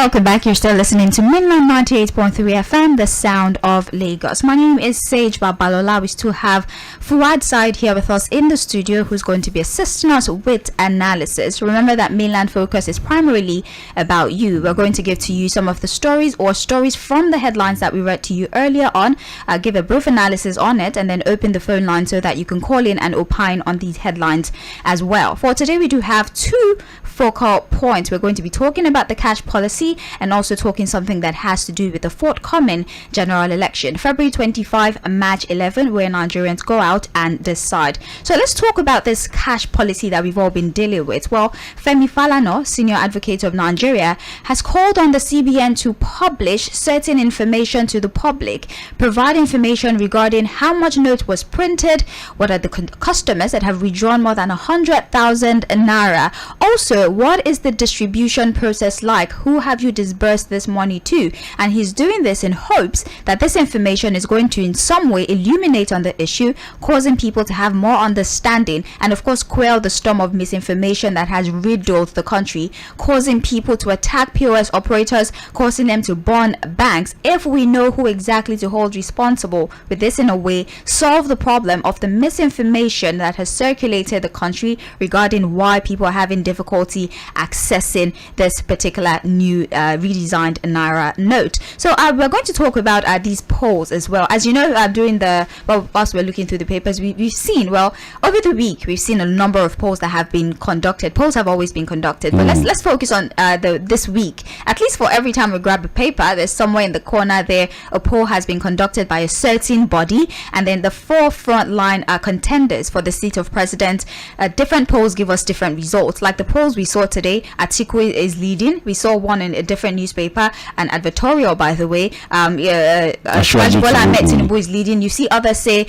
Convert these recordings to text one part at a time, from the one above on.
Welcome back. You're still listening to Mainland 98.3 FM, the sound of Lagos. My name is Sage Babalola. We still have Fuhad Saheed here with us in the studio, who's going to be assisting us with analysis. Remember that Mainland Focus is primarily about you. We're going to give to you some of the stories from the headlines that we read to you earlier on, give a brief analysis on it, and then open the phone line so that you can call in and opine on these headlines as well. For today, we do have two focal points. We're going to be talking about the cash policy and also talking something that has to do with the forthcoming general election, February 25, March 11, where Nigerians go out and decide. So let's talk about this cash policy that we've all been dealing with. Well, Falana, senior advocate of Nigeria, has called on the CBN to publish certain information to the public, provide information regarding how much note was printed, what are the customers that have withdrawn more than 100,000 Naira. Also, what is the distribution process like? Who have you disbursed this money to? And he's doing this in hopes that this information is going to in some way illuminate on the issue, causing people to have more understanding and of course quell the storm of misinformation that has riddled the country, causing people to attack POS operators, causing them to burn banks. If we know who exactly to hold responsible with this, in a way solve the problem of the misinformation that has circulated the country regarding why people are having difficulty accessing this particular new redesigned Naira note. So we're going to talk about these polls as well. As you know, whilst we're looking through the papers, we've seen, over the week we've seen a number of polls that have been conducted. Polls have always been conducted, but let's focus on this week. At least for every time we grab a paper, there's somewhere in the corner there a poll has been conducted by a certain body, and then the four frontline contenders for the seat of president. Different polls give us different results. Like the polls we saw today, Atiku is leading. We saw one in a different newspaper, an advertorial, by the way. Babalola Tinubu is leading. You see others say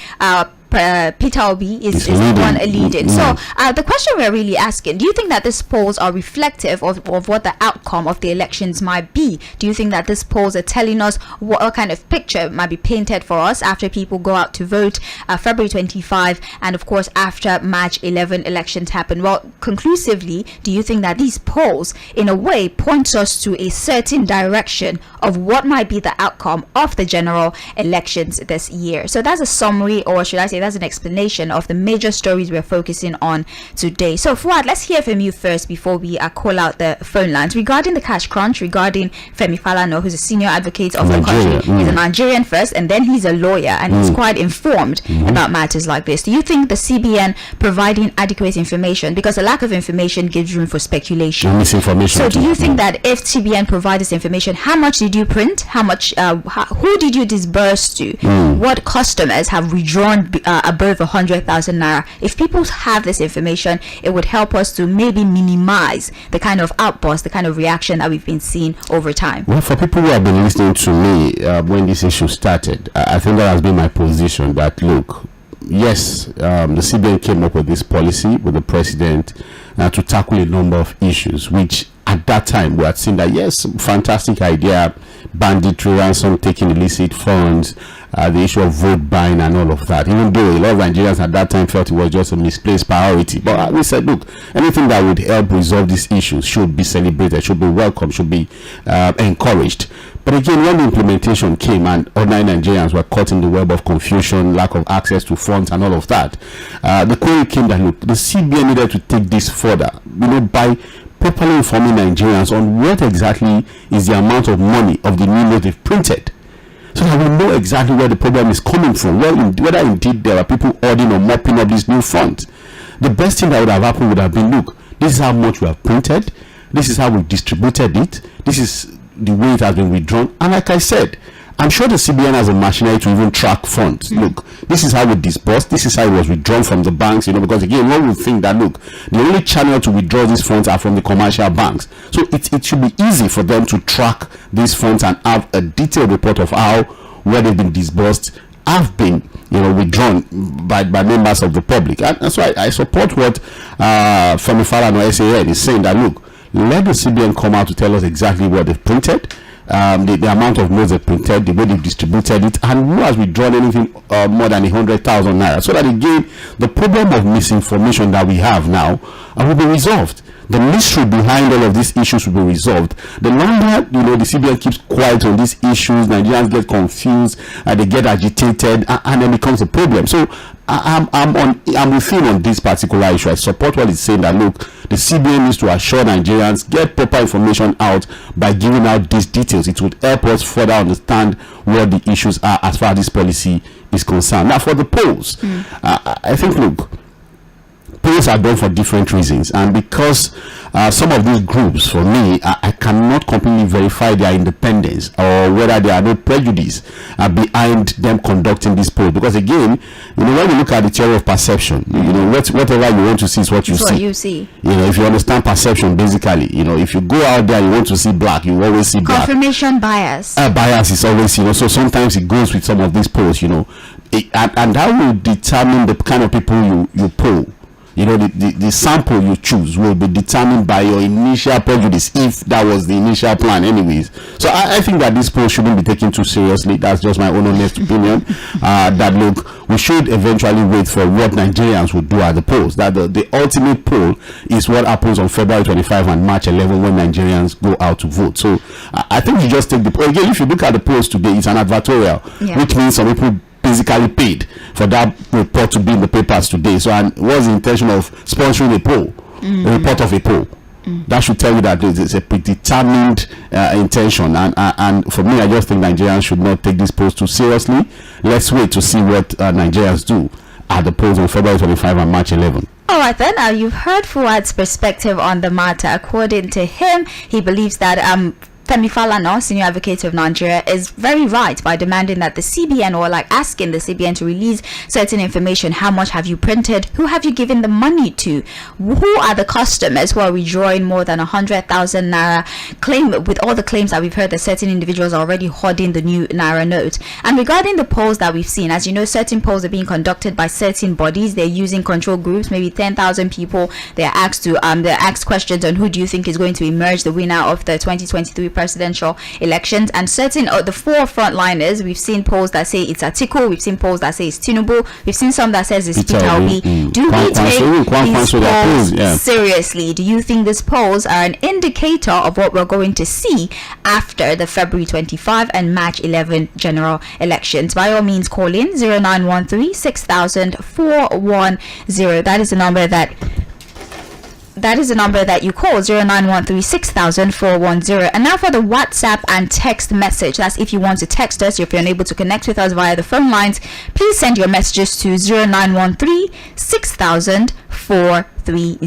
Peter Obi is the one leading. So the question we're really asking, do you think that these polls are reflective of what the outcome of the elections might be? Do you think that these polls are telling us what kind of picture might be painted for us after people go out to vote February 25, and of course after March 11 elections happen? Well, conclusively, do you think that these polls in a way points us to a certain direction of what might be the outcome of the general elections this year? So that's a summary, or should I say that's an explanation of the major stories we're focusing on today. So Fuad, let's hear from you first before we call out the phone lines regarding the cash crunch, regarding Falana, who's a senior advocate of the country. He's a Nigerian first, and then he's a lawyer, and he's quite informed about matters like this. Do you think the CBN providing adequate information, because a lack of information gives room for speculation, misinformation? So do you think that if CBN provides this information, how much did you print, how much who did you disburse to, what customers have withdrawn above 100,000 Naira? If people have this information, it would help us to maybe minimize the kind of outburst, the kind of reaction that we've been seeing over time. Well, for people who have been listening to me when this issue started, I think that has been my position, that look, yes, the CBN came up with this policy with the president to tackle a number of issues, which at that time we had seen that, yes, fantastic idea, banditry, ransom taking, illicit funds, the issue of vote buying and all of that, even though a lot of Nigerians at that time felt it was just a misplaced priority. But we said, look, anything that would help resolve these issues should be celebrated, should be welcomed, should be encouraged. But again, when the implementation came and ordinary Nigerians were caught in the web of confusion, lack of access to funds and all of that, the query came that, look, the CBN needed to take this further, by properly informing Nigerians on what exactly is the amount of money of the new note they've printed, so that we know exactly where the problem is coming from, whether indeed there are people hoarding or mopping up these new funds. The best thing that would have happened would have been, look, this is how much we have printed, this is how we distributed it, this is the way it has been withdrawn. And like I said, I'm sure the CBN has a machinery to even track funds. Look, this is how we disbursed, this is how it was withdrawn from the banks, because again, one would think that, look, the only channel to withdraw these funds are from the commercial banks. So it should be easy for them to track these funds and have a detailed report of where they've been disbursed, have been withdrawn by members of the public. And that's why I support what Falana SAN is saying, that look, let the CBN come out to tell us exactly what they've printed, the amount of notes they printed, the way they distributed it, and who has withdrawn anything more than 100,000 Naira, so that again the problem of misinformation that we have now will be resolved. the mystery behind all of these issues will be resolved. The longer the CBN keeps quiet on these issues, Nigerians get confused, they get agitated, and then becomes a problem. So I'm with him on this particular issue. I support what he's saying, that look, the CBN needs to assure Nigerians, get proper information out by giving out these details. It would help us further understand what the issues are as far as this policy is concerned. Now, for the polls, I think, look, polls are done for different reasons, and because some of these groups, for me, I cannot completely verify their independence or whether there are no prejudice behind them conducting this poll. Because again, when you look at the theory of perception, whatever you want to see is what you see. If you understand perception, basically, if you go out there, you want to see black, you always see black. Confirmation bias. Bias is always, so sometimes it goes with some of these polls, and that will determine the kind of people you poll. The sample you choose will be determined by your initial prejudice, if that was the initial plan anyways. So I think that this poll shouldn't be taken too seriously. That's just my own honest opinion. That look, we should eventually wait for what Nigerians would do at the polls. That the ultimate poll is what happens on February 25 and March 11 when Nigerians go out to vote. So I think you just take the poll. Again, if you look at the polls today, it's an advertorial, which means some people basically paid for that report to be in the papers today. So, and what's the intention of sponsoring a poll, a report of a poll? That should tell you that it's a predetermined intention. And for me, I just think Nigerians should not take this polls too seriously. Let's wait to see what Nigerians do at the polls on February 25 and March 11. All right, then. You've heard Fuad's perspective on the matter. According to him, he believes that Falana, senior advocate of Nigeria, is very right by demanding that the CBN, or asking the CBN to release certain information. How much have you printed? Who have you given the money to? Who are the customers who are withdrawing more than 100,000 Naira? With all the claims that we've heard that certain individuals are already hoarding the new Naira note. And regarding the polls that we've seen, as you know, certain polls are being conducted by certain bodies. They're using control groups, maybe 10,000 people. They're asked questions on who do you think is going to emerge the winner of the 2023 presidential elections, and certain the four frontliners. We've seen polls that say it's Atiku, we've seen polls that say it's Tinubu, we've seen some that says it's Peter Obi. Do we take these polls seriously? Do you think these polls are an indicator of what we're going to see after the February 25 and March 11 general elections? By all means, call in 0913 6000 410. That is the number that you call, 0913 6000 410. And now for the WhatsApp and text message. That's if you want to text us, if you're unable to connect with us via the phone lines, please send your messages to 0913 6000 430.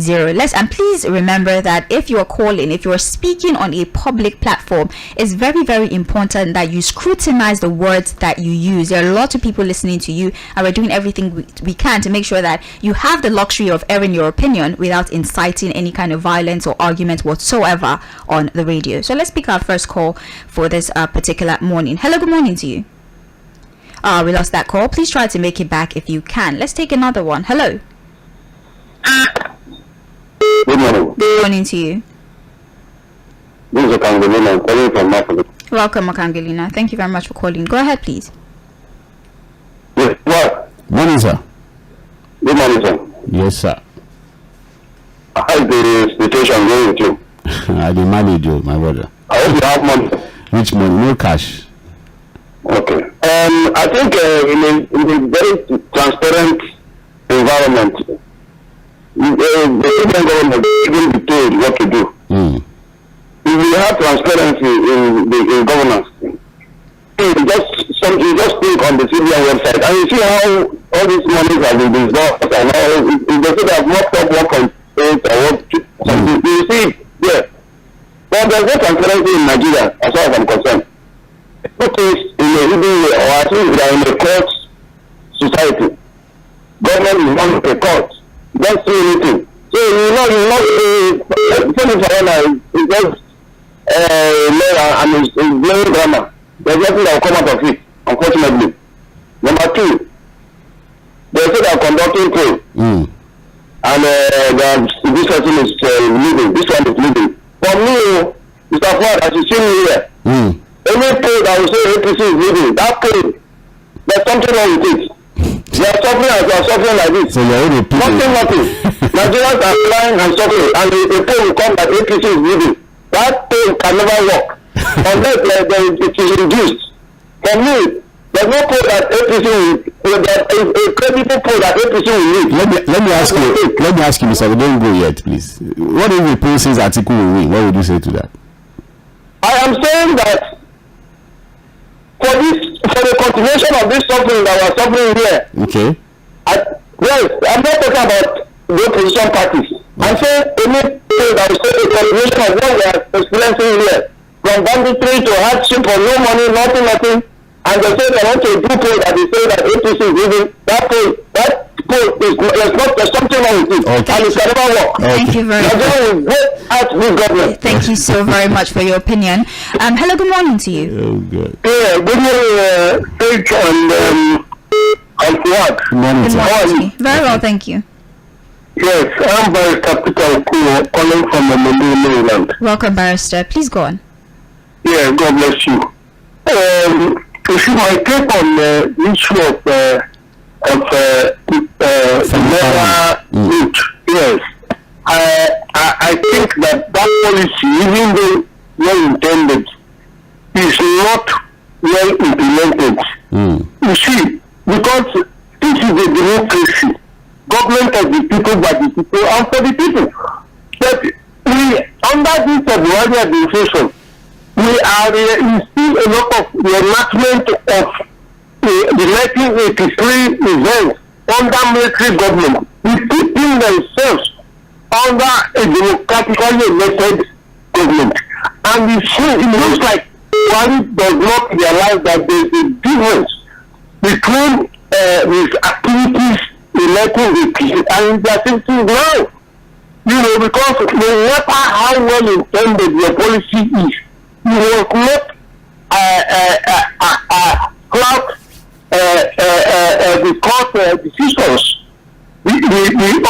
And please remember that if you are calling, if you are speaking on a public platform, it's very, very important that you scrutinize the words that you use. There are a lot of people listening to you, and we're doing everything we can to make sure that you have the luxury of airing your opinion without inciting any kind of violence or argument whatsoever on the radio. So let's pick our first call for this particular morning. Hello, good morning to you. We lost that call. Please try to make it back if you can. Let's take another one. Hello. Good morning. Good morning to you. This is Okangelina. I'm calling from Napoli. Welcome, Okangelina. Thank you very much for calling. Go ahead, please. Yes, what? Morning, sir. Good morning, sir. Yes, sir. How is the situation going with you? I did manage you, my brother. I hope you have money. Which money? No cash. Okay. I think in a very transparent environment, the Indian government shouldn't be told what to do. If we have transparency in governance, you just think on the CBN website and you see how all these monies have been disbursed and all. If they say they have mocked up 1.8 or what, you see it there. But there's no transparency in Nigeria as far as I'm concerned. Put things in a hidden way, or at least we are in a court society. Government is not a court. Don't see anything. So Falana is just Naira and is blaming drama. There's nothing that will come out of it, unfortunately. Number two, they say they are conducting poll. And this person is leading. This one is leading. For me, Mr. Fuad, as you see me here, any poll that will say APC is leading, that poll, there's something wrong with it. You are suffering as you are suffering like this. So you're repeating. Nothing. Nigerians are flying and suffering, and the poll will come that APC is leading. That poll can never work unless it is reduced. For me, there's no poll that APC will, that is a credible poll that APC will lead. Let me ask you, Mr. We don't go yet, please. What if the poll says Atiku will win? What would you say to that? I am saying that for the continuation of this suffering that we're suffering here. Okay. Yes, I'm not talking about the opposition parties. I'm saying anything that will say the continuation of what we are experiencing here, from banditry to hardship for no money, nothing, and they say they want to do poll that they say that APC is leading. That poll there's something wrong with it, okay. And it can never work. Okay. Thank you very much. Thank you so very much for your opinion. Hello, good morning to you. Oh, good. Yeah, good morning, Paige and Fuhad. Good morning, Good sir. morning to you. Very well, thank you. Yes, I'm Barrister Peter calling from Mainland. Welcome, Barrister. Please go on. Yeah, God bless you. If you might take on the issue of Naira route, yes, I think that policy, even though well intended, is not well implemented. You see, because this is a democracy, government of the people, by the people, and for the people. But we, under this February administration, we see a lot of the enactment of the 1983 events under military government, with keeping themselves under a democratically elected government. And it looks like one does not realize that there is a difference between these activities electing the people and the activities now. You know, because no matter how well intended your policy is, you will not clout the court decisions. The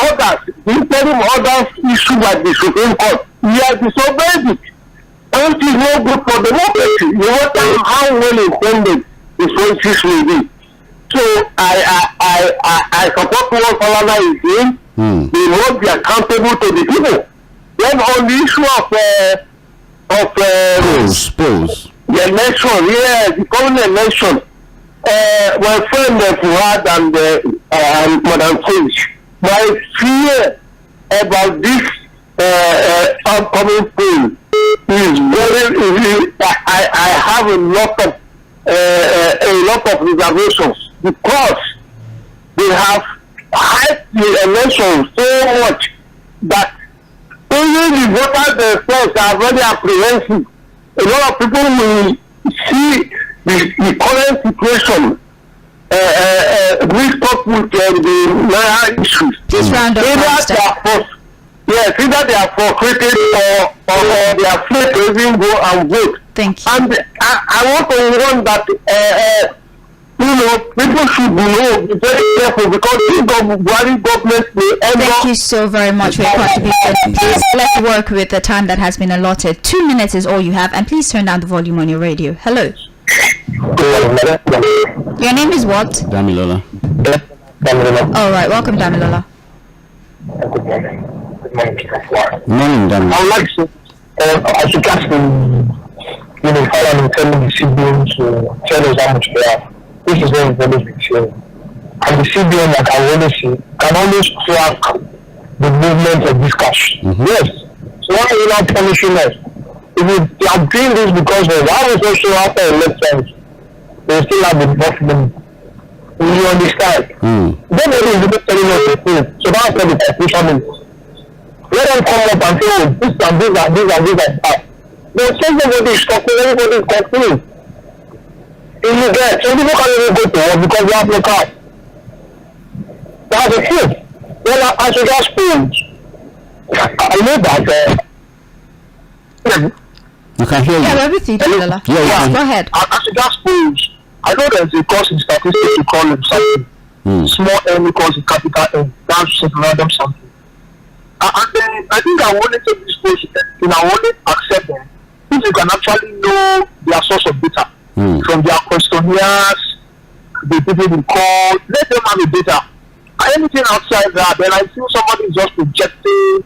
orders, the interim orders issued by the Supreme Court, we have disobeyed it. And it is not good for democracy. No matter how well intended the policies may be. So I support what Falana is doing. They must be accountable to the people. Then on the issue of the election, the coming election, my friend Fuhad and Madam Sage, my fear about this upcoming poll is very. I have a lot of reservations because they have hyped the election so much that only the voters themselves are very apprehensive. A lot of people will see the current situation mixed up with the Naira issues. Please round up, either they are frustrated or they are afraid to even go and vote. Thank you. And I want to warn that people should be very careful because this government may end up. Thank you so very much for your contribution. Please, let's work with the time that has been allotted. 2 minutes is all you have, and please turn down the volume on your radio. Hello. Your name is what? Damilola. All right, welcome, Damilola. Good morning. Good morning, Mr. Fuhad. Morning, Damilola. I would like to, as regards to, Falana telling the CBN to tell us how much they have. This is very, very big thing. And the CBN, like I always say, can always track the movement of this cash. Yes. So why are you not punishing us? If we are doing this because of why was also after elections, they still have enough money. You understand? Then there is just telling us the truth. So that's what the taxation is. Let them come up and say, oh, this and this and this and this and that. Then everybody is talking, everybody is complaining. If you get, some people can't even go to work because they have no car. That's the truth. Well, as regards schools, I know that. You can hear me. Yeah, we're with you, Damilola. Yeah, go ahead. As regards schools, I know there's a course in statistics to call them something. Small M equals a capital M. That's random something. And then I think I wanted to take this question and I wanted to accept them. If you can actually know their source of data from their questionnaires, the people they call, let them have the data. anything outside that, then I feel somebody is just projecting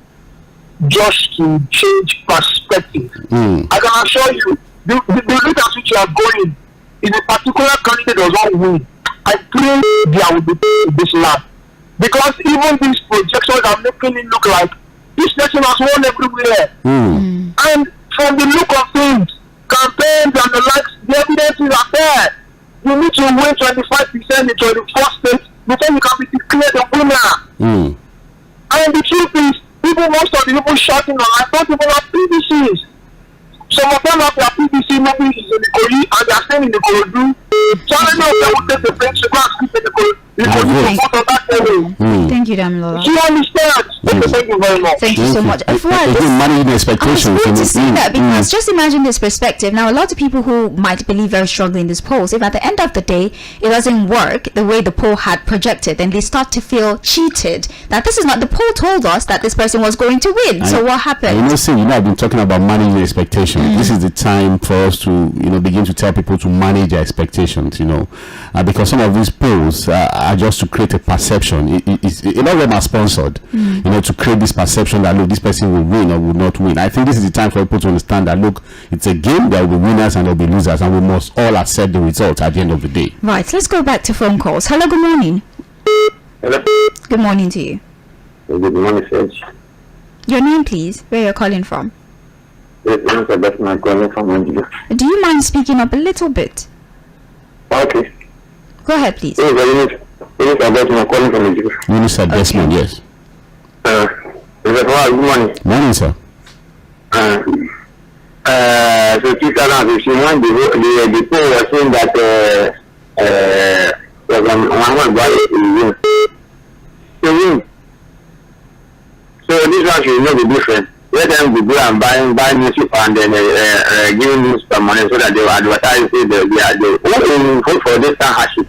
just to change perspective. I can assure you, the rate at which you are going, if a particular candidate does not win, I pray there will be this lab. Because even these projections are making it look like this person has won everywhere. And from the look of things, campaigns and the likes, the evidences are there. You need to win 25% in 24 states before you can be declared a winner. And the truth is, most of the people shouting online don't even have PVCs. Some of them have their PVC maybe is in the Kogi and they are staying in the Korodu. So I don't know if they will take the plane to go and sleep in the Korodu. Thank you, Damilola. You understand? Thank you very much. Thank you so much. Managing expectations. I was going to say that because just imagine this perspective. Now, a lot of people who might believe very strongly in this polls, if at the end of the day it doesn't work the way the poll had projected, then they start to feel cheated. That this is not the poll told us that this person was going to win. So what happened? I've been talking about managing expectations. This is the time for us to begin to tell people to manage their expectations. Because some of these polls are just to create a perception. A lot of them are sponsored, to create this perception that look, this person will win or will not win. I think this is the time for people to understand that look, it's a game. There will be winners and there will be losers, and we must all accept the results at the end of the day. Right. Let's go back to phone calls. Hello. Good morning. Hello. Good morning to you. Good morning, Sage. Your name, please. Where you're calling from? I'm calling from Nigeria. Do you mind speaking up a little bit? Okay. Go ahead, please. Calling from Nigeria. Minister Desmond, yes. Good morning. Morning, sir. So 2015, the poll was saying that Muhammad Buhari to win. So this one should know the difference. Let them go and buy newspaper and then give news some money so that they will advertise it. They will vote for this time hardship.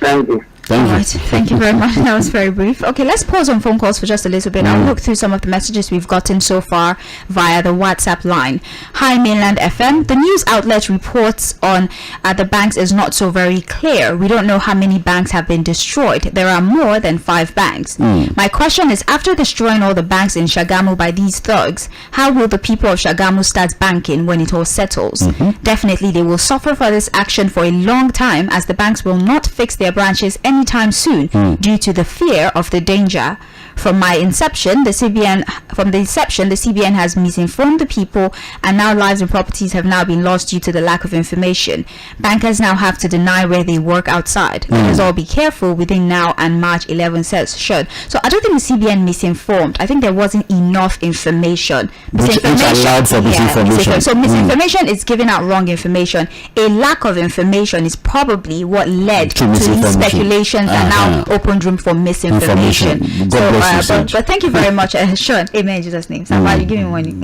Thank you. Thank you very much. That was very brief. Okay, let's pause on phone calls for just a little bit. I'll look through some of the messages we've gotten so far via the WhatsApp line. Hi, Mainland FM. The news outlet reports on the banks is not so very clear. We don't know how many banks have been destroyed. There are more than 5 banks. My question is, after destroying all the banks in Shagamu by these thugs, how will the people of Shagamu start banking when it all settles? Definitely, they will suffer for this action for a long time, as the banks will not fix their branches anytime soon due to the fear of the danger. From the inception, the CBN has misinformed the people, and now lives and properties have now been lost due to the lack of information. Bankers now have to deny where they work outside. Let us all be careful within now and March 11 says should. So I don't think the CBN misinformed. I think there wasn't enough information. Which allowed for misinformation. So misinformation is giving out wrong information. A lack of information is probably what led to these speculations and now opened room for misinformation. But thank you very much, Sean. Amen in Jesus' name. Somebody give me money.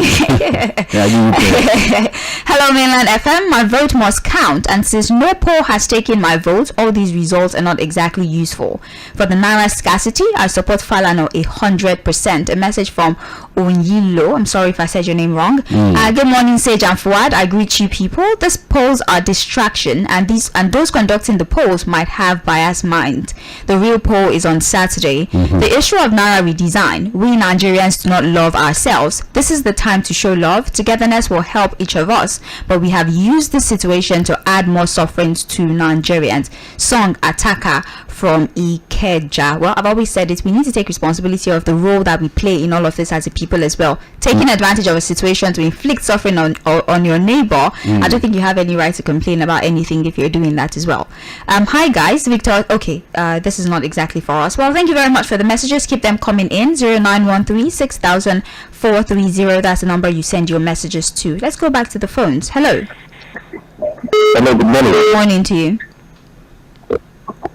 Hello, Mainland FM. My vote must count, and since no poll has taken my vote, all these results are not exactly useful. For the Naira scarcity, I support Falana 100%. A message from Onyilo. I'm sorry if I said your name wrong. Good morning, Sage and Fuad. I greet you people. These polls are distraction, and those conducting the polls might have biased minds. The real poll is on Saturday. The issue of Naira redesign. We Nigerians do not love ourselves. This is the time to show love. Togetherness will help each of us, but we have used this situation to add more sufferings to Nigerians. Song Attacker from Ikeja. Well, I've always said it. We need to take responsibility of the role that we play in all of this as a people as well. Taking advantage of a situation to inflict suffering on your neighbor, I don't think you have any right to complain about anything if you're doing that as well. Hi guys, Victor. Okay, this is not exactly for us. Well, thank you very much for the messages. Keep them coming in. 0913 6430. That's the number you send your messages to. Let's go back to the phones. Hello. Hello, good morning. Good morning to you.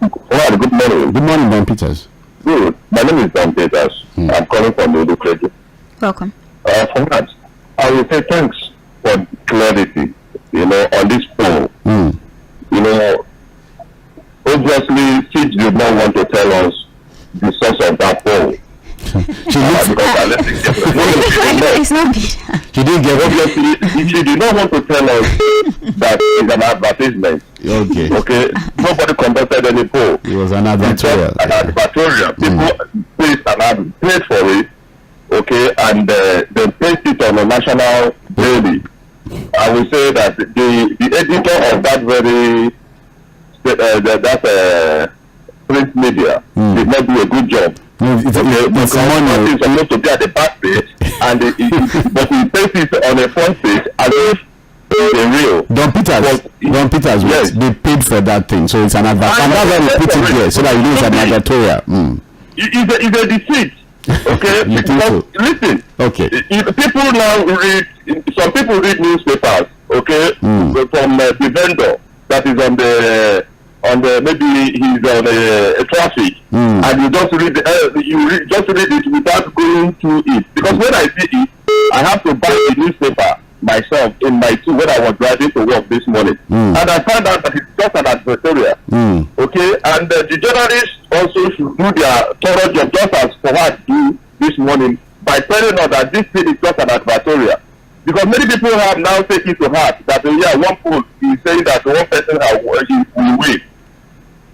Well, good morning. Good morning, Don Peters. Good. My name is Don Peters. I'm calling from the Credit. Welcome. For that, I will say thanks for clarity, on this poll. Obviously, Fitch did not want to tell us the source of that poll. It's not me. She didn't get obviously she did not want to tell us that it's an advertisement. Okay. But nobody conducted any poll. It was an advertorial. An advertorial. People paid for it, okay, and they placed it on a national daily. I will say that the editor of that very print media did not do a good job. It's supposed to be at the back page, and but he placed it on the front page as if the real. Don Peters, yes, they paid for that thing, so it's an advertorial. And that's why we put it there, so that you know it's an advertorial. It's a deceit. Okay, listen. Okay. People now read. Some people read newspapers. Okay, from the vendor that is on the maybe he's on a traffic, and you just read it without going through it. Because when I see it, I have to buy the newspaper myself in my tool when I was driving to work this morning, and I found out that it's just an advertorial. Okay, and the journalists also should do their thorough job, just as Fuhad do this morning, by telling us that this thing is just an advertorial. Because many people have now taken to heart that one poll is saying that one person will win,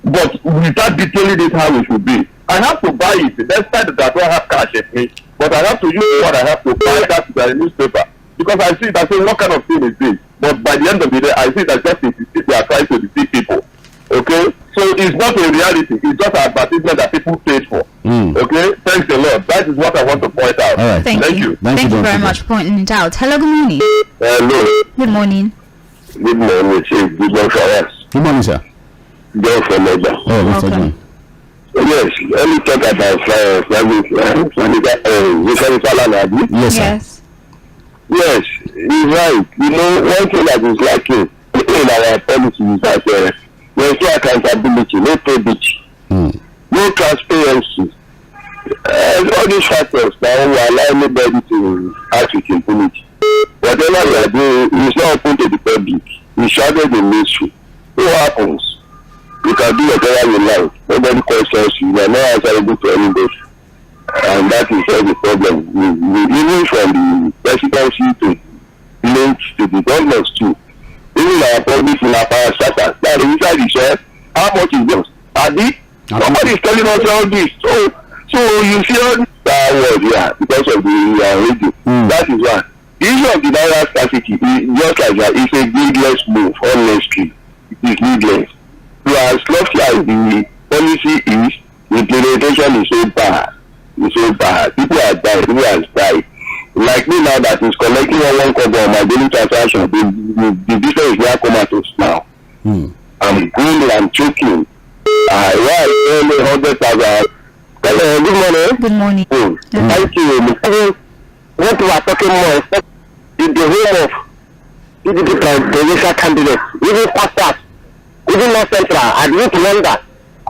but without detailing it how it should be. I have to buy it. Despite that I don't have cash with me, but I have to use what I have to buy that to the newspaper. Because I see that, what kind of thing is this? But by the end of the day, I see that just they are trying to deceive people. Okay? So it's not a reality. It's just an advertisement that people paid for. Okay? Thanks a lot. That is what I want to point out. All right. Thank you. Thank you very much for pointing it out. Hello, good morning. Hello. Good morning. Good morning, Chief. Good morning for us. Good morning, sir. John from Oba. Oh, Mr. John. Yes, let me talk about Falana. Yes. Yes, he's right. You know, one thing that is lacking in our policy is that there's no accountability, no probity, no transparency. All these factors now will allow nobody to act with impunity. Whatever we are doing is not open to the public. We shrouded in mystery. What happens? You can do whatever you like. Nobody questions you. You are not answerable to anybody. And that is all the problem. Even from the presidency to links to the governors too. Even our public in our power status. That is inside the share. How much is this? Somebody is telling us all this. So you see all that word, because of the radio. That is why. The issue of the Naira scarcity, just like that, is a needless move, honestly. It is needless. So as lofty as the policy is, the implementation is so bad. It's so bad. People are dying. People are dying. Like me now that is collecting one cover on my daily transaction, the business is now comatose now. I'm going and choking. Only 100,000. Good morning. Good morning. Thank you. What we are talking more is the home of PDP presidential candidates, even pastors, even North Central. I need to wonder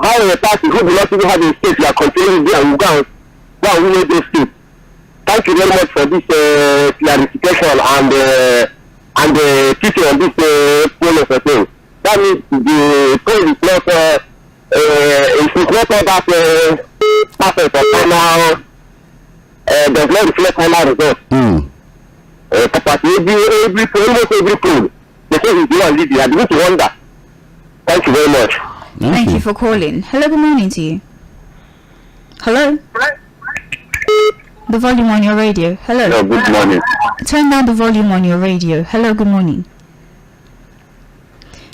how a party who do not even have a state we are continuing there and go and win this state. Thank you very much for this clarification and the teaching on this poll of a thing. That means the poll is not all that perfect or final. Does not reflect final results. Almost every poll, they say he's the one leading. I need to wonder. Thank you very much. Thank you for calling. Hello, good morning to you. Hello? The volume on your radio. Hello. Hello, good morning. Turn down the volume on your radio. Hello, good morning.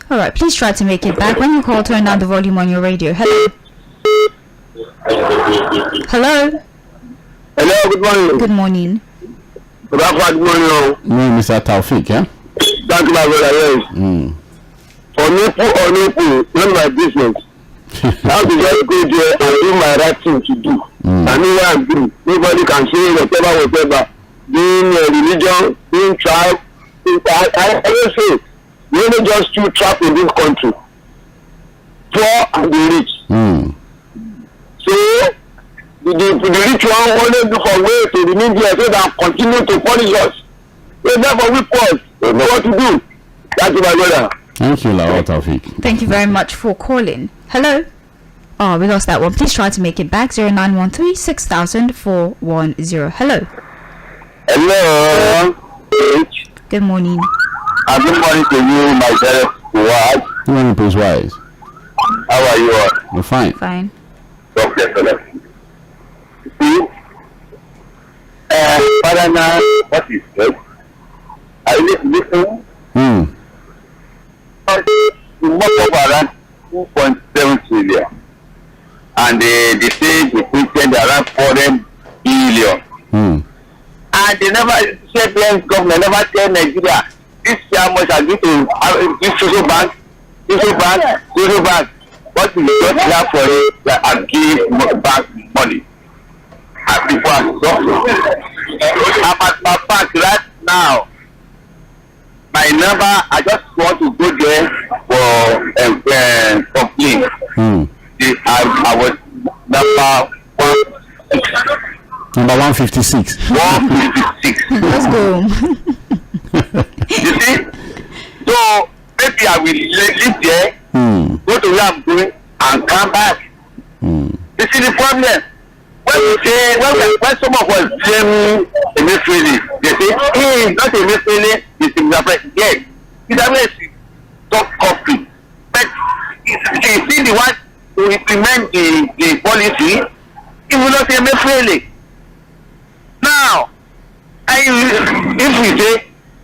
Alright, please try to make it back. When you call, turn down the volume on your radio. Hello? Hello? Hello, good morning. Good morning. Good morning. Mr. Taufik, yeah? Thank you, my brother. Yes. For no run my business. How to just go there and do my right thing to do. And know what I'm doing. Nobody can say whatever. Being religion, being tribe. I always say, we only just two trap in this country. Poor and the rich. So, the rich one only look for way to the media so that continue to punish us. So therefore we pause. We know what to do. Thank you, my brother. Thank you, Lawal Taufik. Thank you very much for calling. Hello? Oh, we lost that one. Please try to make it back. 0913 6000 410. Hello? Hello. Good morning. Good morning to you, my brother. What? Good morning, Prince Wise. How are you all? We're fine. Fine. Okay, excellent. See, Falana, what is it? I listen. More of around 2.7 trillion, and they say they printed around 4 billion. And they never said the government never tell Nigeria this year how much are due to this social bank. What is just here for it and give back money? And people are suffering. I'm at my bank right now. My number, I just want to go there for complaint. I was Number 156. 156. Let's go. You see? So maybe I will live there, go to where I'm going, and come back. You see the problem? When we say when some of us blame Emefiele, they say, hey, not Emefiele, it's Zimbabwe. Yes, Zimbabwe is top country. But you see the one to implement the policy, it will not say Emefiele. Now, if we say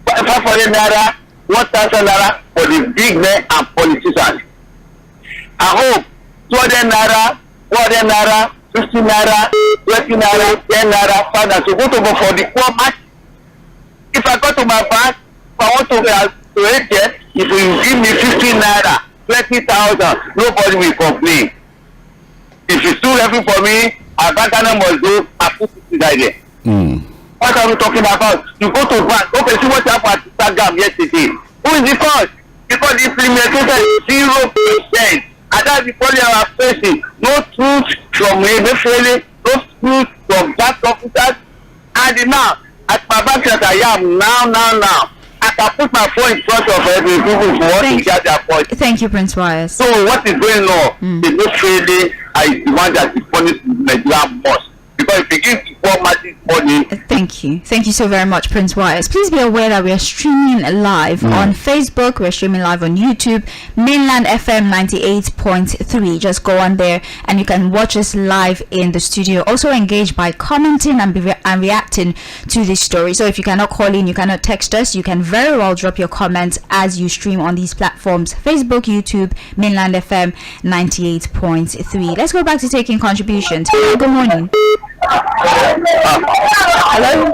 500 naira, 1,000 naira for the big men and politicians, I hope 200 naira, 400 naira, 50 naira, 20 naira, 10 naira, 5 naira, so go to go for the poor man. If I go to my bank, if I want to ATM, if you give me 50 naira, 20,000, nobody will complain. If it's too heavy for me, I bank must go, I put it there. What are we talking about? You go to bank, okay, see what happened at Instagram yesterday. Who is the cause? Because the implementation is 0%. And that's the problem we are facing. No truth from Emefiele, no truth from that officers. And now, at my bank that I am now, I can put my phone in front of every people who want to get their point. Thank you, Prince Wise. So what is going on? Emefiele is the one that is punishing Nigeria most. Because if you give the poor magic money. Thank you so very much, Prince Wise. Please be aware that we are streaming live on Facebook, we're streaming live on YouTube, Mainland FM 98.3. Just go on there and you can watch us live in the studio. Also engage by commenting and reacting to this story. So if you cannot call in, you cannot text us, you can very well drop your comments as you stream on these platforms: Facebook, YouTube, Mainland FM 98.3. Let's go back to taking contributions. Good morning. Hello?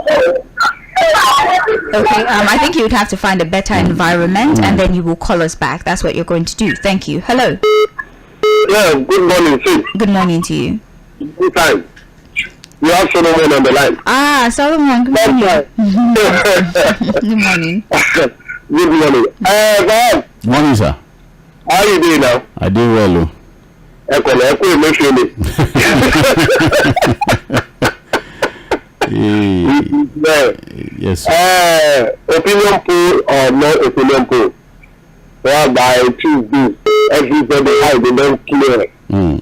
Okay, I think you would have to find a better environment and then you will call us back. That's what you're going to do. Thank you. Hello? Yeah, good morning, Sid. Good morning to you. Good time. You have Solomon on the line. Ah, Solomon, good morning. Good morning. Good morning. Bob. Morning, sir. How are you doing now? I do well. Yes. Opinion poll or no opinion poll? Whereby Tuesday, everybody has been done clear. The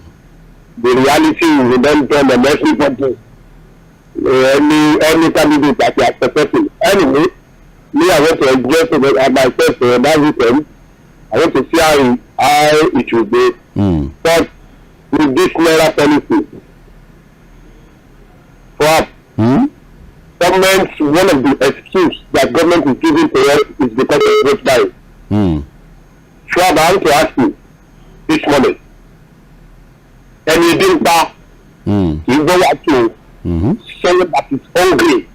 reality is we don't tell them everybody. Any candidate that you are supporting. Anyway, me, I want to address myself that weekend. I want to see how it will be. But with this Naira policy, perhaps government, one of the excuses that government is giving to us is because of vote buying. So I want to ask you this morning, and you didn't buy, you go up to someone that is hungry,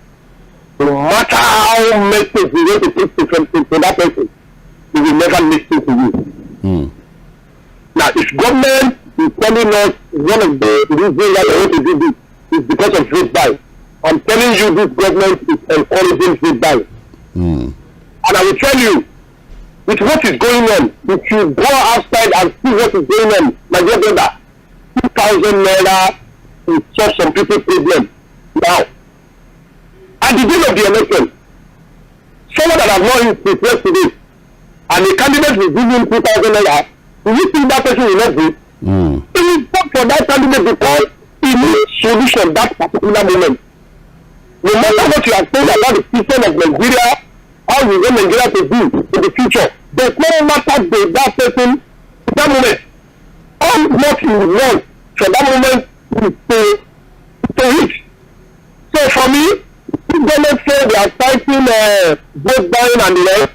no matter how much you want to put to that person, he will never listen to you. Now, if government is telling us one of the reasons why they want to do this is because of vote buy, I'm telling you this government is encouraging vote buy. And I will tell you, with what is going on, if you go outside and see what is going on, my dear brother, 2,000 naira will solve some people's problem. Now, at the day of the election, someone that has not prepared to this, and the candidate will give him 2,000 naira, do you think that person will not vote? He will vote for that candidate because he needs solution that particular moment. No matter what you are saying about the system of Nigeria, how we want Nigeria to do in the future, there's no matter that person at that moment. know what you want for that moment to reach. So for me, government say they are fighting vote buying and the rest.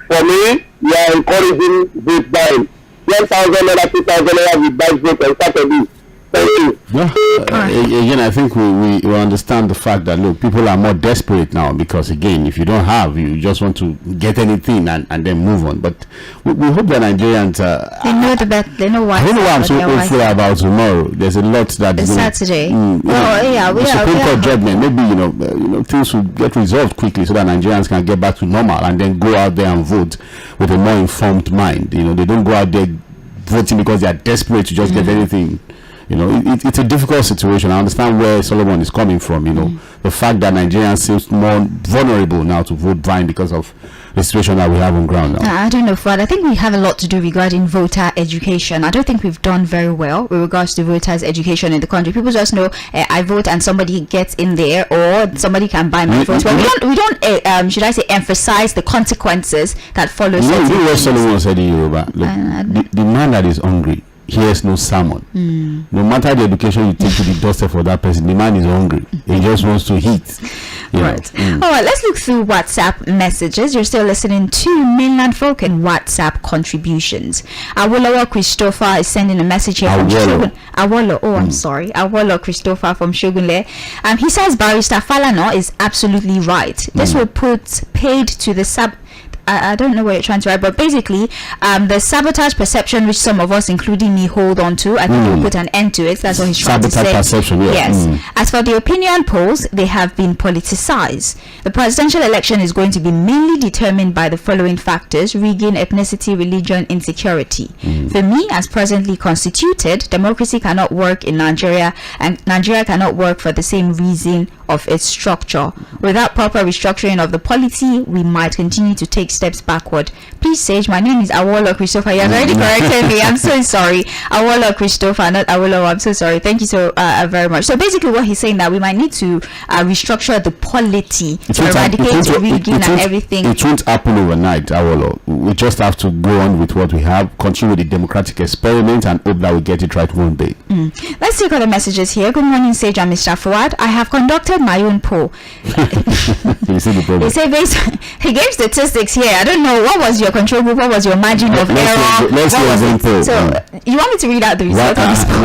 For me, we are encouraging vote buying. 10,000 naira, 2,000 naira, we buy vote on Saturday. Thank you. Yeah. Again, I think we understand the fact that look, people are more desperate now because again, if you don't have, you just want to get anything and then move on. But we hope that Nigerians they know the best. They know why. I don't know why I'm so hopeful about tomorrow. There's a lot that it's Saturday. The Supreme Court judgment. Maybe things will get resolved quickly so that Nigerians can get back to normal and then go out there and vote with a more informed mind. They don't go out there voting because they are desperate to just get anything. It's a difficult situation. I understand where Solomon is coming from. The fact that Nigerians seems more vulnerable now to vote buying because of the situation that we have on ground now. I don't know, Fuad. I think we have a lot to do regarding voter education. I don't think we've done very well with regards to voters' education in the country. People just know I vote and somebody gets in there or somebody can buy my vote. But we don't should I say, emphasize the consequences that follow. You know what Solomon said in Yoruba? Look, the man that is hungry hears no sermon. No matter the education you take to the doorstep for that person, the man is hungry. He just wants to eat. Right. All right, let's look through WhatsApp messages. You're still listening to Mainland Folk and WhatsApp contributions. Awolowo Christopher is sending a message here from Shogun. I'm sorry. Awolowo Christopher from Shogunle. He says Barrister Falana is absolutely right. This will put paid to the I don't know what you're trying to write, but basically, the sabotage perception which some of us, including me, hold on to, I think we'll put an end to it. That's what he's trying to say. Sabotage perception, yeah. Yes. As for the opinion polls, they have been politicized. The presidential election is going to be mainly determined by the following factors: rigging, ethnicity, religion, insecurity. For me, as presently constituted, democracy cannot work in Nigeria, and Nigeria cannot work for the same reason of its structure. Without proper restructuring of the polity, we might continue to take steps backward. Please, Sage, my name is Awolowo Christopher. You have already corrected me. I'm so sorry. Awolowo Christopher, not Awolowo. I'm so sorry. Thank you so very much. So basically what he's saying that we might need to restructure the polity to eradicate rigging and everything. It won't happen overnight, Awolowo. We just have to go on with what we have, continue with the democratic experiment and hope that we get it right one day. Let's take other messages here. Good morning, Sage and Mr. Fuad. I have conducted my own poll. You see the problem. He gave statistics here. I don't know, what was your control group, what was your margin of error? You want me to read out the result of this poll?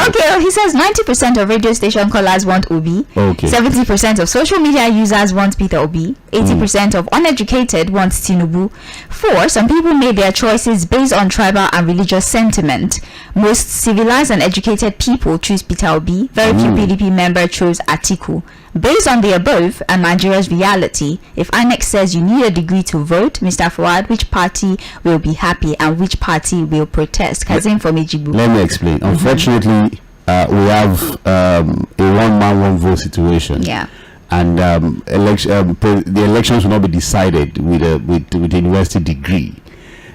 Okay, he says 90% of radio station callers want Obi, 70% of social media users want Peter Obi, 80% of uneducated want Tinubu. 4, some people made their choices based on tribal and religious sentiment. Most civilized and educated people choose Peter Obi. Very few PDP members chose Atiku. Based on the above and Nigeria's reality, if INEC says you need a degree to vote, Mr. Fuad, which party will be happy and which party will protest? Kazim from Ejibu. Let me explain. Unfortunately, we have a one-man, one-vote situation. Yeah. And the elections will not be decided with a university degree.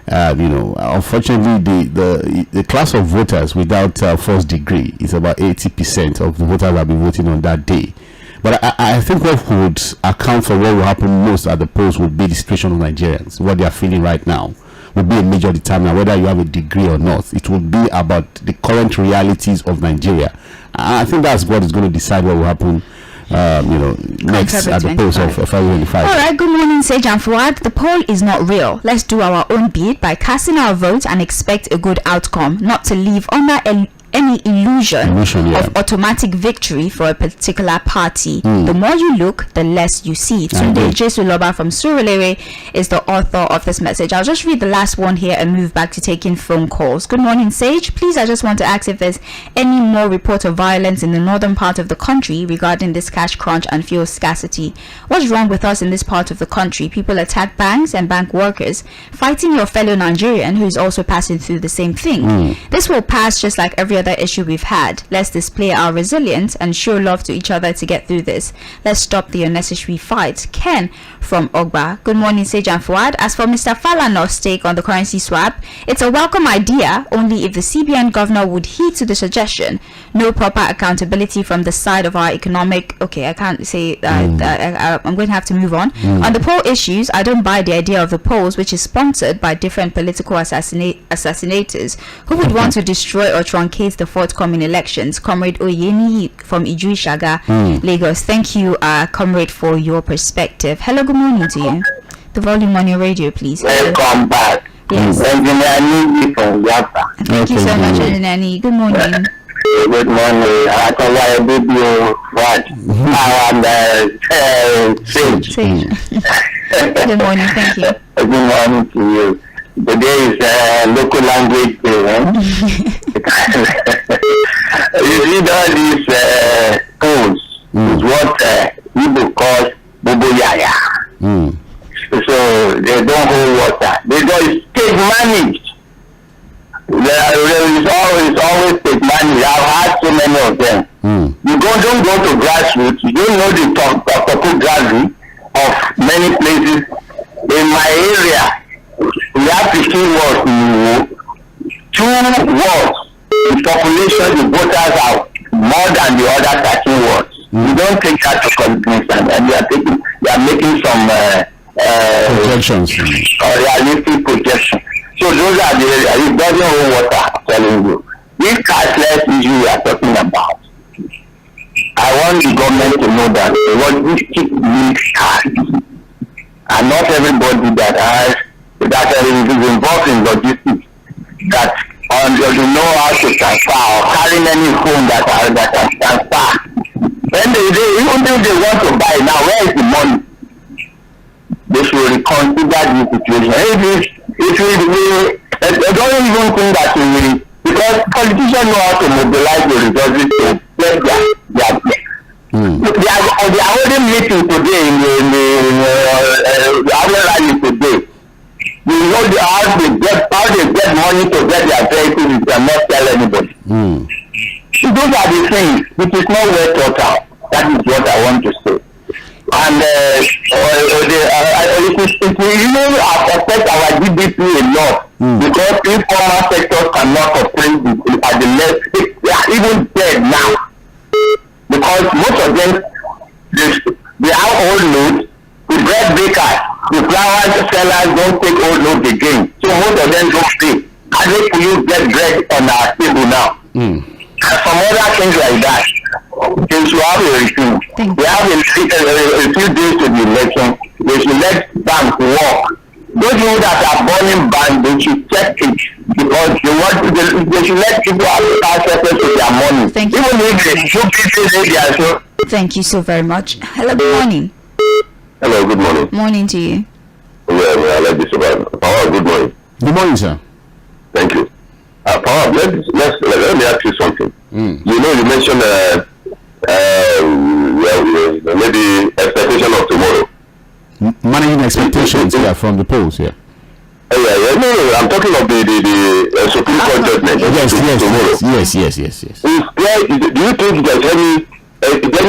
Unfortunately, the class of voters without first degree is about 80% of the voters that will be voting on that day. But I think what would account for what will happen most at the polls would be the situation of Nigerians, what they are feeling right now. Would be a major determinant whether you have a degree or not. It will be about the current realities of Nigeria. I think that's what is going to decide what will happen next at the polls of February 25. All right, good morning, Sage and Fuad. The poll is not real. Let's do our own bit by casting our votes and expect a good outcome, not to leave under any illusion of automatic victory for a particular party. The more you look, the less you see. Tunde Jesuloba from Surulere is the author of this message. I'll just read the last one here and move back to taking phone calls. Good morning, Sage. Please, I just want to ask if there's any more report of violence in the northern part of the country regarding this cash crunch and fuel scarcity. What's wrong with us in this part of the country? People attack banks and bank workers, fighting your fellow Nigerian who is also passing through the same thing. This will pass just like every other issue we've had. Let's display our resilience and show love to each other to get through this. Let's stop the unnecessary fight. Ken from Ogba. Good morning, Sage and Fuad. As for Mr. Falana's take on the currency swap, it's a welcome idea only if the CBN governor would heed to the suggestion. No proper accountability from the side of our economic... Okay, I can't say... I'm going to have to move on. On the poll issues, I don't buy the idea of the polls, which is sponsored by different political assassinators who would want to destroy or truncate the forthcoming elections. Comrade Oyeni from Iju Shaga, Lagos. Thank you, Comrade, for your perspective. Hello, good morning to you. The volume on your radio, please. Welcome back. Yes. Engineer from Yapa. Thank you so much, Engineer. Good morning. Good morning. I can I did you what? Good morning. Thank you. Good morning to you. Today is local language day. You read all these poems is what people call Bobo Yaya. So they don't hold water. They don't take managed. There is always take money. I've had so many of them. You don't go to grassroots. You don't know the topography of many places. In my area, we have 15 wards. 2 wards. The population, the voters are more than the other 13 wards. You don't take that to consideration, and you are making some projections or realistic projections. So those are the areas. It doesn't hold water, I'm telling you. This cashless issue we are talking about, I want the government to know that what this chip needs cards. And not everybody that is involved in logistics that you know how to transfer or carrying any phone that can transfer. Then even if they want to buy now, where is the money? They should reconsider the situation. I don't even think that we will, because politicians know how to mobilize the resources to get their They are holding meeting today in the rally today. You know how they get money to get their vehicles, you cannot tell anybody. So those are the things which is not well thought out. That is what I want to say. And it will really affect our GDP a lot, because informal sectors cannot operate at the level. They are even dead now, because most of them they have old loads. The bread bakers, the flour sellers don't take old loads again, so most of them don't pay. How do you get bread on our table now? And some other things like that. They should have a review. They have a few days to the election. They should let banks work. Those people that are burning banks, they should check it, because they should let people have access to their money. Thank you. Even if they should be Thank you so very much. Hello, good morning. Hello, good morning. Morning to you. I like this about Power. Good morning. Good morning, sir. Thank you. Power, let me ask you something. You know, you mentioned maybe expectation of tomorrow. Managing expectations from the polls, No, I'm talking of the Supreme Court judgment. Yes. Do you think there's any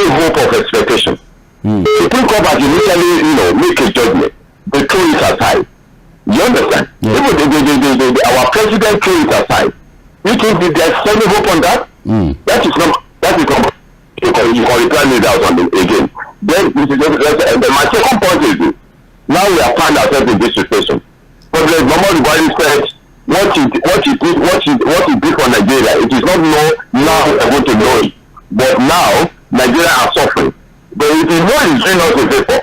hope of expectation? Supreme Court has initially, make a judgment. They throw it aside. You understand? Even our president threw it aside. You think there's any hope on that? That is not. You can reply me that on again. Then my second point is, now we have found ourselves in this situation. President Muhammadu Buhari said what he did for Nigeria, it is not now able to know it. But now Nigeria are suffering. But it is what is doing us a favor.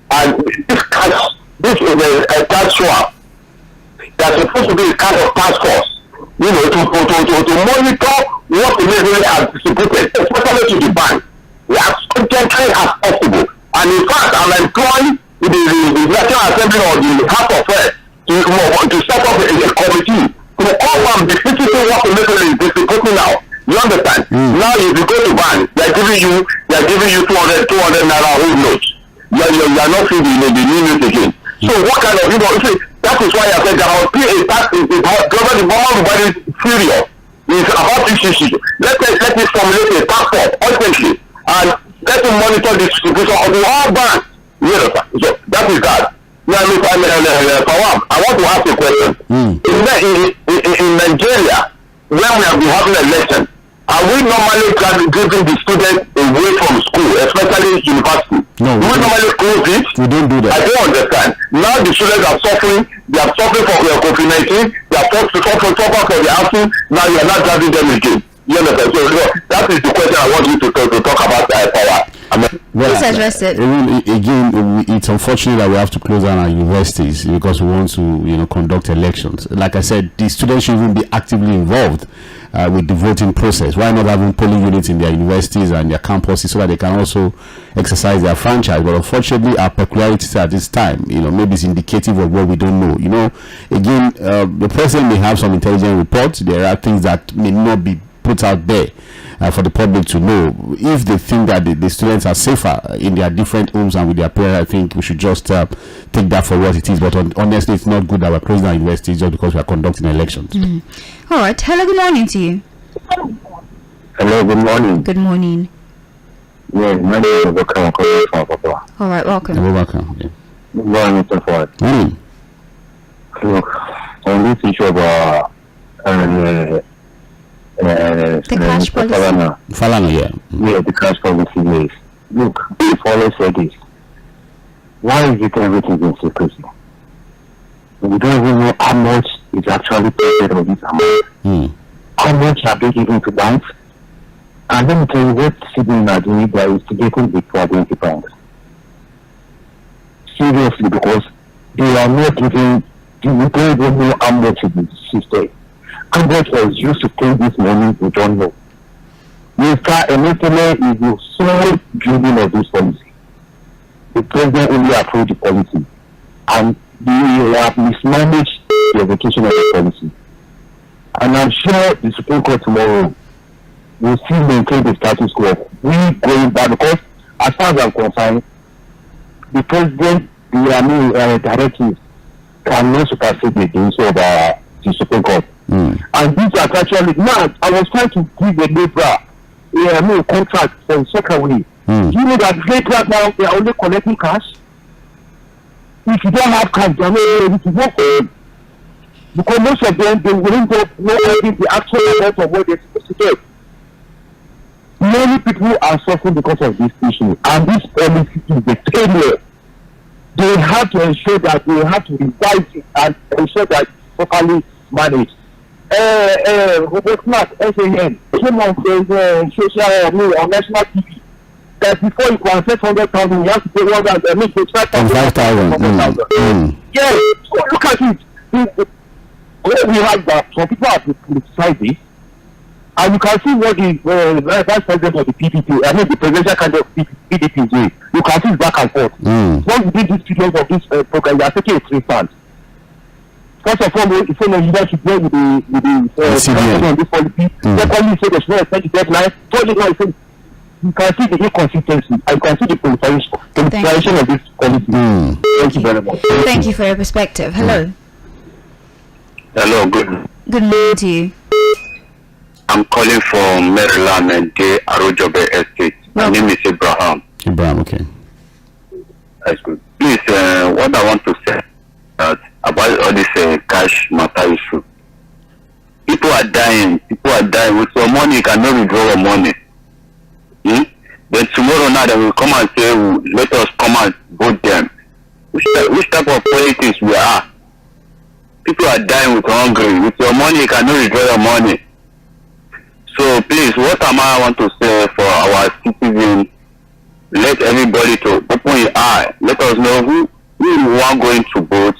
And this is a tax swap. There's supposed to be a kind of task force, to monitor what the military has distributed, especially to the bank, as urgently as possible. And in fact, I'm employing the National Assembly or the House of Affairs to set up a committee to confirm the physical what the military is distributing now. You understand? Now, if you go to bank, they are giving you 200 Naira old notes. You are not seeing the new notes again. So what kind of that is why I said there must be a tax. The government is furious. is about this issue. Let it formulate a task force urgently and let him monitor the distribution of the whole bank. You know, so that is that. Now, I want to ask you a question. In Nigeria, when we have been having elections, are we normally giving the students away from school, especially university? No. Do we normally close it? We don't do that. I don't understand. Now the students are suffering. They are suffering from COVID-19. They are suffering for the housing. Now you are not driving them again. You understand? So that is the question I want you to talk about power. Please address it. Again, it's unfortunate that we have to close down our universities because we want to, conduct elections. Like I said, the students should even be actively involved with the voting process. Why not having polling units in their universities and their campuses so that they can also exercise their franchise? But unfortunately, our peculiarities at this time, maybe it's indicative of what we don't know. Again, the president may have some intelligent reports. There are things that may not be put out there for the public to know. If they think that the students are safer in their different homes and with their parents, I think we should just take that for what it is. But honestly, it's not good that we're closing our universities just because we are conducting elections. All right. Hello, good morning to you. Hello, good morning. Good morning. Yeah, my name is Babalola. All right, welcome. You're welcome. Yeah. Good morning, Mr. Fuhad. Look, on this issue of the cash policy. Falana, yeah. Yeah, the cash policy, yes. Look, if always say this, why is it everything in secrecy? We don't even know how much is actually paid of this amount. How much are they giving to banks? And let me tell you what CBN are doing by instigating the fraudulent banks. Seriously, because they are not giving, we don't even know how much it is system. How much was used to take this money, we don't know. Mr. Emefiele is the sole building of this policy. The president only approved the policy, and they have mismanaged the execution of the policy. And I'm sure the Supreme Court tomorrow will still maintain the status quo. We going back because, as far as I'm concerned, the president, the directives cannot supersede the rules of the Supreme Court. And these are actually now. I was trying to give a labor a contract for the second way. You know that right now they are only collecting cash. If you don't have cash, they are not able to work for them. Because most of them they wouldn't know the actual amount of what they're supposed to get. Many people are suffering because of this issue, and this policy is the failure. They have to ensure that they have to revise it and ensure that it's properly managed. Robert Mark, SAN, came on social on national TV that before you can set 100,000, you have to pay 5,000. Yes, so look at it. We have that some people have criticized this, and you can see what the vice president of the PDP, the presidential candidate of PDP is doing. You can see it's back and forth. Once we did this period of this program, we are taking a 3 stance. First of all, we say that you should go with the president on this policy. Secondly, say they should not expect the deadline. Thirdly, you can see the inconsistency. I can see the politicization of this policy. Thank you very much. Thank you for your perspective. Hello. Hello, good morning to you. I'm calling from Maryland and Arojobe Estate. My name is Abraham. Okay. That's good. Please, what I want to say about all this cash matter issue. People are dying. With your money, you cannot withdraw your money. Then tomorrow night, they will come and say, let us come and vote them. Which type of politics we are? People are dying with hunger. With your money, you cannot withdraw your money. So please, what am I want to say for our citizens? Let everybody to open your eye. Let us know who are going to vote,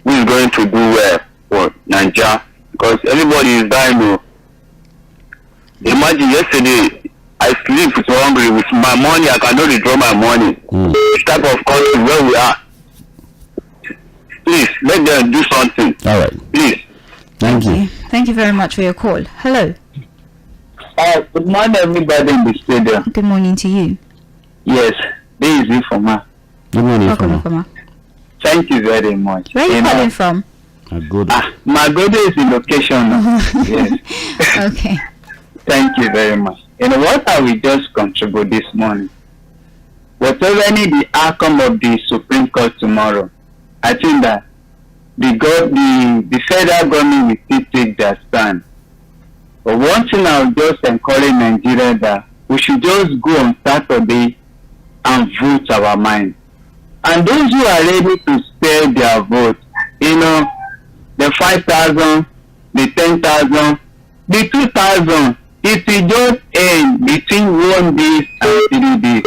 who is going to do well for Nigeria. Because everybody is dying. Imagine yesterday, I sleep with hungry. With my money, I cannot withdraw my money. Which type of country where we are? Please, let them do something. All right. Please. Thank you. Thank you very much for your call. Hello. Good morning, everybody in the studio. Good morning to you. Yes, this is Ifoma. Good morning, Welcome. Thank you very much. Where are you calling from? Magodo is the location now. Yes. Okay. Thank you very much. You know what I will just contribute this morning? Whatever the outcome of the Supreme Court tomorrow, I think that the federal government will still take their stand. But one thing I will just encourage Nigeria that we should just go on Saturday and vote our mind. And those who are ready to spare their vote, you know, the 5,000, the 10,000, the 2,000, it will just end between 1 day and 3 days.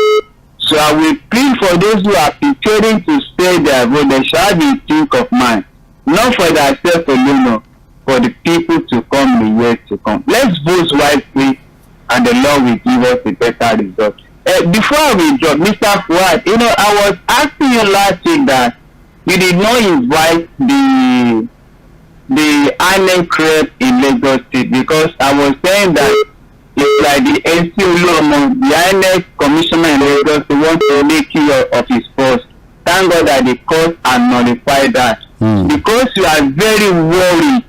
So I will plead for those who are preparing to spare their vote, they shall be think of mind, not for themselves alone, no, for the people to come the years to come. Let's vote wisely, and the Lord will give us a better result. Before we drop, Mr. Fuhad, you know, I was asking you last week that you did not invite the island crab in Lagos State, because I was saying that it's like the NCO, the island commissioner in Lagos, they want to make you of his post. Thank God that the court has nullified that. Because you are very worried,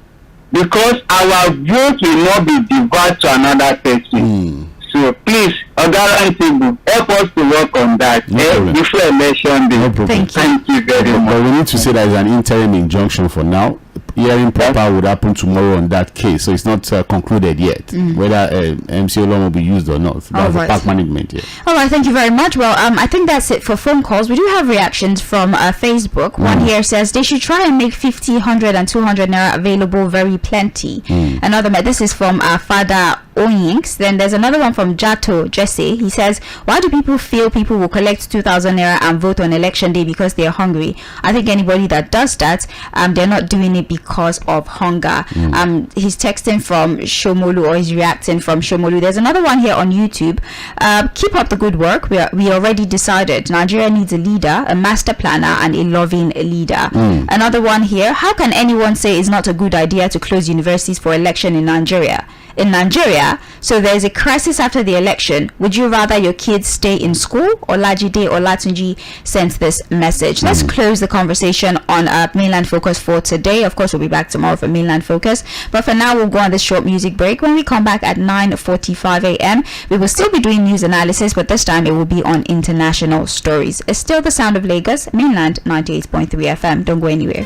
because our vote will not be divided to another person. So please, help us to work on that before election day. No problem. Thank you very much. But we need to say there is an interim injunction for now. Hearing proper would happen tomorrow on that case, so it's not concluded yet whether MCO law will be used or not. That's the park management. Yeah. All right, thank you very much. Well, I think that's it for phone calls. We do have reactions from Facebook. One here says they should try and make 50, 100 and 200 naira available very plenty. Another, this is from our father Oyinks. Then there's another one from Jato Jesse. He says, why do people feel people will collect 2,000 naira and vote on election day because they are hungry? I think anybody that does that, they're not doing it because of hunger. He's texting from Shomolu, or he's reacting from Shomolu. There's another one here on YouTube. Keep up the good work. We already decided Nigeria needs a leader, a master planner, and a loving leader. Another one here. How can anyone say it's not a good idea to close universities for election in Nigeria? So there's a crisis after the election. Would you rather your kids stay in school? Olajide Olatunji sent this message. Let's close the conversation on Mainland Focus for today. Of course, we'll be back tomorrow for Mainland Focus. But for now, we'll go on this short music break. When we come back at 9:45 a.m., we will still be doing news analysis, but this time it will be on international stories. It's still the sound of Lagos, Mainland 98.3 FM. Don't go anywhere.